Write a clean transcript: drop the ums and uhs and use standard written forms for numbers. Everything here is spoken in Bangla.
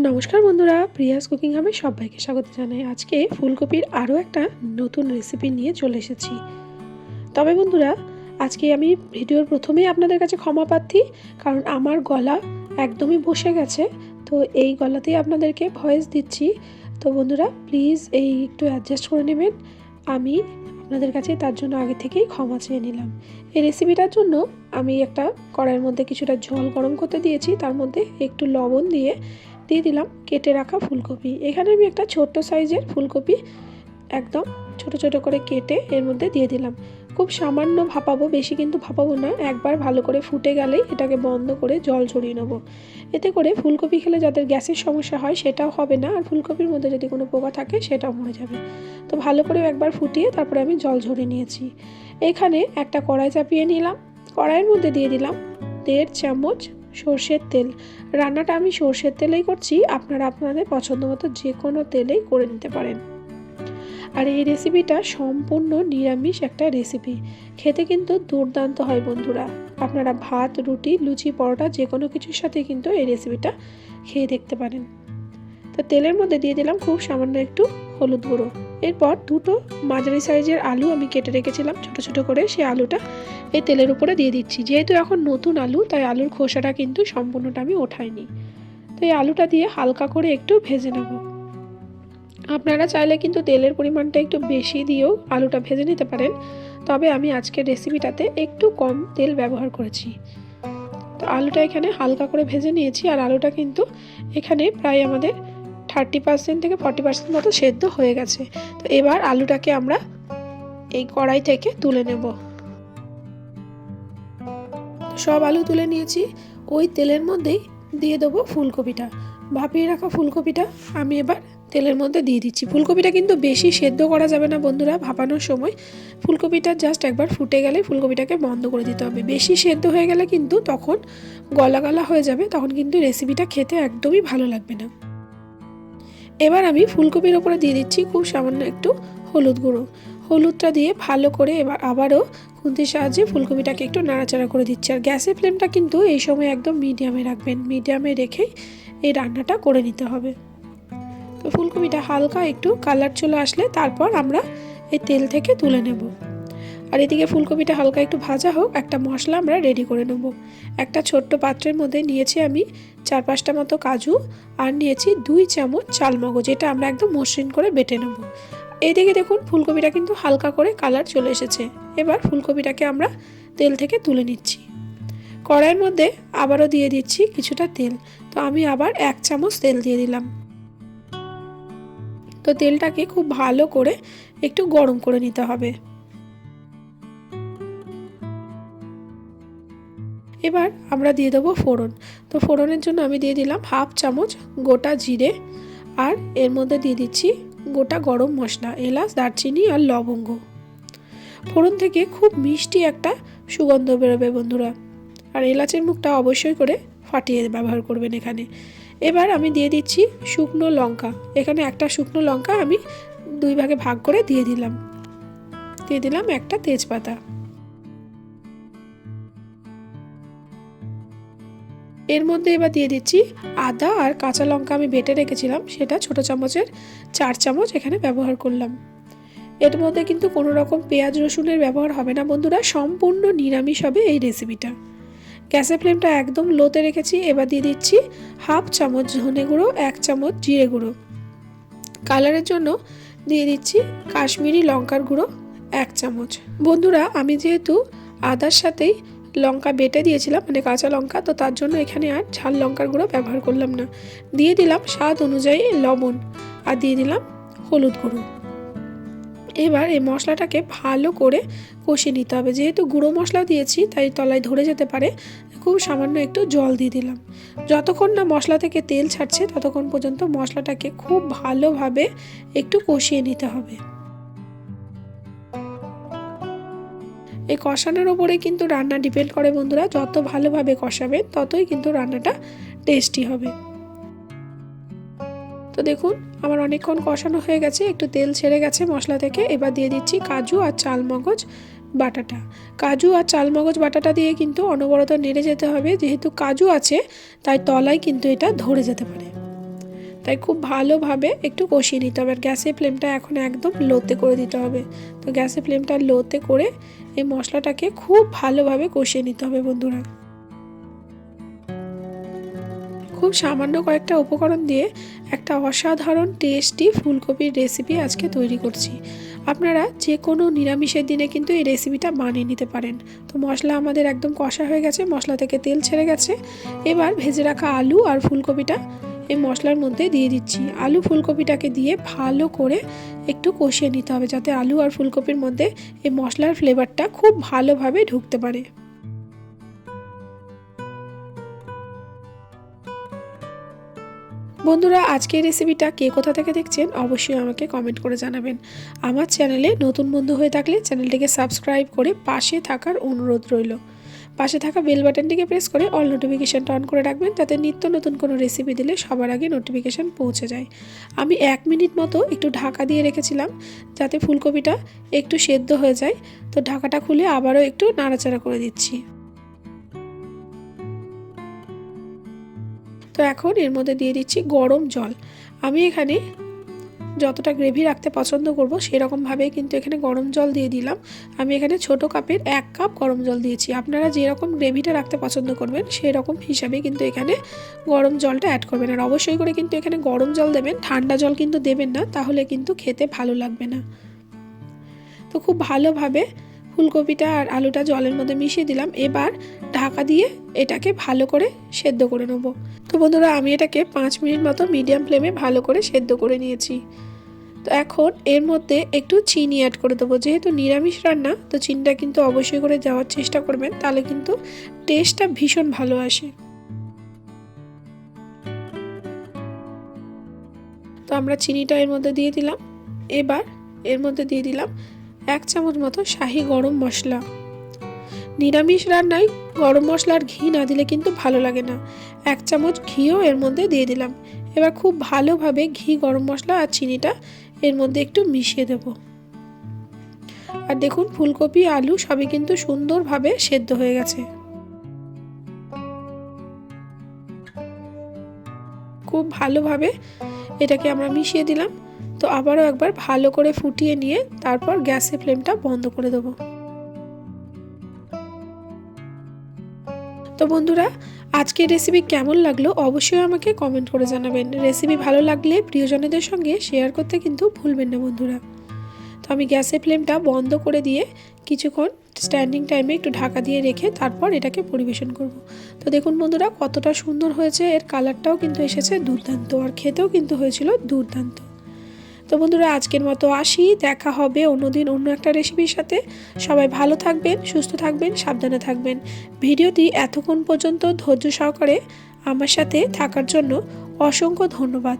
নমস্কার বন্ধুরা, প্রিয়াস কুকিং হাবে সবাইকে স্বাগত জানাই। আজকে ফুলকপির আরও একটা নতুন রেসিপি নিয়ে চলে এসেছি। তবে বন্ধুরা, আজকে আমি ভিডিওর প্রথমেই আপনাদের কাছে ক্ষমা প্রার্থী, কারণ আমার গলা একদমই বসে গেছে। তো এই গলাতেই আপনাদেরকে ভয়েস দিচ্ছি। তো বন্ধুরা প্লিজ একটু অ্যাডজাস্ট করে নেবেন। আমি আপনাদের কাছে তার জন্য আগে থেকেই ক্ষমা চেয়ে নিলাম। এই রেসিপিটার জন্য আমি একটা কড়াইয়ের মধ্যে কিছুটা জল গরম করতে দিয়েছি, তার মধ্যে একটু লবণ দিয়ে দিলাম কেটে রাখা ফুলকপি। এখানে আমি একটা ছোট্ট সাইজের ফুলকপি একদম ছোট ছোট করে কেটে এর মধ্যে দিয়ে দিলাম। খুব সামান্য ভাপাবো, বেশি কিন্তু ভাপাবো না। একবার ভালো করে ফুটে গেলেই এটাকে বন্ধ করে জল ঝরিয়ে নেবো। এতে করে ফুলকপি খেলে যাদের গ্যাসের সমস্যা হয় সেটাও হবে না, আর ফুলকপির মধ্যে যদি কোনো পোকা থাকে সেটাও মরে যাবে। তো ভালো করে একবার ফুটিয়ে তারপরে আমি জল ঝরিয়ে নিয়েছি। এখানে একটা কড়াই চাপিয়ে নিলাম। কড়াইয়ের মধ্যে দিয়ে দিলাম 1.5 চামচ সর্ষের তেল। রান্নাটা আমি সর্ষের তেলেই করছি, আপনারা আপনাদের পছন্দ মতো যে কোনো তেলেই করে নিতে পারেন। আর এই রেসিপিটা সম্পূর্ণ নিরামিষ একটা রেসিপি, খেতে কিন্তু দুর্দান্ত হয় বন্ধুরা। আপনারা ভাত, রুটি, লুচি, পরোটা যে কোনো কিছুর সাথে কিন্তু এই রেসিপিটা খেয়ে দেখতে পারেন। তো তেলের মধ্যে দিয়ে দিলাম খুব সামান্য একটু হলুদ গুঁড়ো। এরপর দুটো মাঝারি সাইজের আলু আমি কেটে রেখেছিলাম ছোট ছোট করে, সেই আলুটা এই তেলের উপরে দিয়ে দিচ্ছি। যেহেতু এখন নতুন আলু, তাই আলুর খোসাটা কিন্তু সম্পূর্ণটা আমি ওঠাইনি। তো এই আলুটা দিয়ে হালকা করে একটু ভেজে নেব। আপনারা চাইলে কিন্তু তেলের পরিমাণটা একটু বেশি দিয়েও আলুটা ভেজে নিতে পারেন, তবে আমি আজকের রেসিপিটাতে একটু কম তেল ব্যবহার করেছি। তো আলুটা এখানে হালকা করে ভেজে নিয়েছি, আর আলুটা কিন্তু এখানে প্রায় আমাদের 30% থেকে 40% মতো সেদ্ধ হয়ে গেছে। তো এবার আলুটাকে আমরা এই কড়াই থেকে তুলে নেব। সব আলু তুলে নিয়েছি। ওই তেলের মধ্যেই দিয়ে দেবো ফুলকপিটা। ভাপিয়ে রাখা ফুলকপিটা আমি এবার তেলের মধ্যে দিয়ে দিচ্ছি। ফুলকপিটা কিন্তু বেশি সেদ্ধ করা যাবে না বন্ধুরা। ভাপানোর সময় ফুলকপিটা জাস্ট একবার ফুটে গেলে ফুলকপিটাকে বন্ধ করে দিতে হবে। বেশি সেদ্ধ হয়ে গেলে কিন্তু তখন গলা গলা হয়ে যাবে, তখন কিন্তু রেসিপিটা খেতে একদমই ভালো লাগবে না। এবার আমি ফুলকপির ওপরে দিয়ে দিচ্ছি খুব সামান্য একটু হলুদ গুঁড়ো। হলুদটা দিয়ে ভালো করে এবার আবারও খুন্তির সাহায্যে ফুলকপিটাকে একটু নাড়াচাড়া করে দিচ্ছি। আর গ্যাসের ফ্লেমটা কিন্তু এই সময় একদম মিডিয়ামে রাখবেন। মিডিয়ামে রেখেই এই রান্নাটা করে নিতে হবে। তো ফুলকপিটা হালকা একটু কালার চলে আসলে তারপর আমরা এই তেল থেকে তুলে নেব। আর এদিকে ফুলকপিটা হালকা একটু ভাজা হোক, একটা মশলা আমরা রেডি করে নেব। একটা ছোট্ট পাত্রের মধ্যে নিয়েছি আমি 4-5টা মতো কাজু, আর নিয়েছি 2 চামচ চালমগজ। এটা আমরা একদম মসৃণ করে বেটে নেব। এইদিকে দেখুন ফুলকপিটা কিন্তু হালকা করে কালার চলে এসেছে। এবার ফুলকপিটাকে আমরা তেল থেকে তুলে নিচ্ছি। কড়াইয়ের মধ্যে আবারও দিয়ে দিচ্ছি কিছুটা তেল। তো আমি আবার 1 চামচ তেল দিয়ে দিলাম। তো তেলটাকে খুব ভালো করে একটু গরম করে নিতে হবে। এবার আমরা দিয়ে দেবো ফোড়ন। তো ফোড়নের জন্য আমি দিয়ে দিলাম 1/2 চামচ গোটা জিরে, আর এর মধ্যে দিয়ে দিচ্ছি গোটা গরম মশলা, এলাচ, দারচিনি আর লবঙ্গ। ফোড়ন থেকে খুব মিষ্টি একটা সুগন্ধ বেরোবে বন্ধুরা, আর এলাচের মুখটা অবশ্যই করে ফাটিয়ে ব্যবহার করবেন এখানে। এবার আমি দিয়ে দিচ্ছি শুকনো লঙ্কা। এখানে একটা শুকনো লঙ্কা আমি 2 ভাগে ভাগ করে দিয়ে দিলাম একটা তেজপাতা। এর মধ্যে এবার দিয়ে দিচ্ছি আদা আর কাঁচা লঙ্কা আমি বেটে রেখেছিলাম, সেটা ছোট চামচের 4 চামচ এখানে ব্যবহার করলাম। এর মধ্যে কিন্তু কোনো রকম পেঁয়াজ রসুনের ব্যবহার হবে না বন্ধুরা, সম্পূর্ণ নিরামিষ হবে এই রেসিপিটা। গ্যাসের ফ্লেমটা একদম লোতে রেখেছি। এবার দিয়ে দিচ্ছি 1/2 চামচ ধনে গুঁড়ো, 1 চামচ জিরে গুঁড়ো। কালারের জন্য দিয়ে দিচ্ছি কাশ্মীরি লঙ্কার গুঁড়ো 1 চামচ। বন্ধুরা আমি যেহেতু আদার সাথেই লঙ্কা বেটে দিয়েছিলাম, মানে কাঁচা লঙ্কা, তো তার জন্য এখানে আর ঝাল লঙ্কার গুঁড়ো ব্যবহার করলাম না। দিয়ে দিলাম স্বাদ অনুযায়ী লবণ, আর দিয়ে দিলাম হলুদ গুঁড়ো। এবার এই মশলাটাকে ভালো করে কষিয়ে নিতে হবে। যেহেতু গুঁড়ো মশলা দিয়েছি তাই তলায় ধরে যেতে পারে, খুব সামান্য একটু জল দিয়ে দিলাম। যতক্ষণ না মশলা থেকে তেল ছাড়ছে ততক্ষণ পর্যন্ত মশলাটাকে খুব ভালোভাবে একটু কষিয়ে নিতে হবে। এই কষানোর ওপরে কিন্তু রান্না ডিপেন্ড করে বন্ধুরা। যত ভালোভাবে কষাবেন ততই কিন্তু রান্নাটা টেস্টি হবে। তো দেখুন আমার অনেকক্ষণ কষানো হয়ে গেছে, একটু তেল ছেড়ে গেছে মশলা থেকে। এবার দিয়ে দিচ্ছি কাজু আর চালমগজ বাটাটা। কাজু আর চালমগজ বাটাটা দিয়ে কিন্তু অনবরত নেড়ে যেতে হবে। যেহেতু কাজু আছে তাই তলায় কিন্তু এটা ধরে যেতে পারে। তাই খুব ভালোভাবে একটু কষিয়ে নিতে হবে। আর গ্যাসের ফ্লেমটা এখন একদম লোতে করে দিতে হবে। তো গ্যাসের ফ্লেমটা লোতে করে এই মশলাটাকে খুব ভালোভাবে কষিয়ে নিতে হবে বন্ধুরা। খুব সামান্য কয়েকটা উপকরণ দিয়ে একটা অসাধারণ টেস্টি ফুলকপির রেসিপি আজকে তৈরি করছি। আপনারা যে কোনো নিরামিষের দিনে কিন্তু এই রেসিপিটা বানিয়ে নিতে পারেন। তো মশলা আমাদের একদম কষা হয়ে গেছে, মশলা থেকে তেল ছেড়ে গেছে। এবার ভেজে রাখা আলু আর ফুলকপিটা এই মশলার মধ্যে দিয়ে দিচ্ছি। আলু ফুলকপিটাকে দিয়ে ভালো করে একটু কষিয়ে নিতে হবে, যাতে আলু আর ফুলকপির মধ্যে এই মশলার ফ্লেভারটা খুব ভালোভাবে ঢুকতে পারে। বন্ধুরা, আজকের রেসিপিটা কে কোথা থেকে দেখছেন অবশ্যই আমাকে কমেন্ট করে জানাবেন। আমার চ্যানেলে নতুন বন্ধু হয়ে থাকলে চ্যানেলটিকে সাবস্ক্রাইব করে পাশে থাকার অনুরোধ রইল। পাশে থাকা বেল বাটনটিকে প্রেস করে অল নোটিফিকেশানটা অন করে রাখবেন, যাতে নিত্য নতুন কোনো রেসিপি দিলে সবার আগে নোটিফিকেশান পৌঁছে যায়। আমি 1 মিনিট মতো একটু ঢাকা দিয়ে রেখেছিলাম, যাতে ফুলকপিটা একটু সেদ্ধ হয়ে যায়। তো ঢাকাটা খুলে আবারও একটু নাড়াচাড়া করে দিচ্ছি। তো এখন এর মধ্যে দিয়ে দিচ্ছি গরম জল। আমি এখানে যতটা গ্রেভি রাখতে পছন্দ করব সেরকমভাবেই কিন্তু এখানে গরম জল দিয়ে দিলাম। আমি এখানে ছোট কাপের 1 কাপ গরম জল দিয়েছি। আপনারা যেরকম গ্রেভিটা রাখতে পছন্দ করবেন সেই রকম হিসাবে কিন্তু এখানে গরম জলটা অ্যাড করবেন। আর অবশ্যই করে কিন্তু এখানে গরম জল দেবেন, ঠান্ডা জল কিন্তু দেবেন না, তাহলে কিন্তু খেতে ভালো লাগবে না। তো খুব ভালোভাবে ফুলকপিটা আর আলুটা জলের মধ্যে মিশিয়ে দিলাম। এবার ঢাকা দিয়ে এটাকে ভালো করে সেদ্ধ করে নেব। তো বন্ধুরা, আমি এটাকে 5 মিনিট মতো মিডিয়াম ফ্লেমে ভালো করে সেদ্ধ করে নিয়েছি। তো এখন এর মধ্যে একটু চিনি অ্যাড করে দেবো। যেহেতু নিরামিষ রান্না, তো চিনিটা কিন্তু অবশ্যই করে দেওয়ার চেষ্টা করবেন, তাহলে কিন্তু টেস্টটা ভীষণ ভালো আসে। তো আমরা চিনিটা এর মধ্যে দিয়ে দিলাম। এবার এর মধ্যে দিয়ে দিলাম 1 চামচ মতো শাহি গরম মশলা। নিরামিষ রান্নায় গরম মশলার ঘি না দিলে কিন্তু ভালো লাগে না। 1 চামচ ঘিও এর মধ্যে দিয়ে দিলাম। এবার খুব ভালোভাবে ঘি, গরম মশলা আর চিনিটা এর মধ্যে একটু মিশিয়ে দেব। আর দেখুন, ফুলকপি আলু সবই কিন্তু সুন্দরভাবে সেদ্ধ হয়ে গেছে। খুব ভালোভাবে এটাকে আমরা মিশিয়ে দিলাম। তো আবারও একবার ভালো করে ফুটিয়ে নিয়ে তারপর গ্যাসের ফ্লেমটা বন্ধ করে দেবো। তো বন্ধুরা, আজকের রেসিপি কেমন লাগলো অবশ্যই আমাকে কমেন্ট করে জানাবেন। রেসিপি ভালো লাগলে প্রিয়জনদের সঙ্গে শেয়ার করতে কিন্তু ভুলবেন না বন্ধুরা। তো আমি গ্যাসের ফ্লেমটা বন্ধ করে দিয়ে কিছুক্ষণ স্ট্যান্ডিং টাইমে একটু ঢাকা দিয়ে রেখে তারপর এটাকে পরিবেশন করব। তো দেখুন বন্ধুরা, কতটা সুন্দর হয়েছে। এর কালারটাও কিন্তু এসেছে দুর্দান্ত, আর খেতেও কিন্তু হয়েছিল দুর্দান্ত। তো বন্ধুরা, আজকের মতো আসি। দেখা হবে অন্যদিন অন্য একটা রেসিপির সাথে। সবাই ভালো থাকবেন, সুস্থ থাকবেন, সাবধানে থাকবেন। ভিডিওটি এতক্ষণ পর্যন্ত ধৈর্য সহকারে আমার সাথে থাকার জন্য অসংখ্য ধন্যবাদ।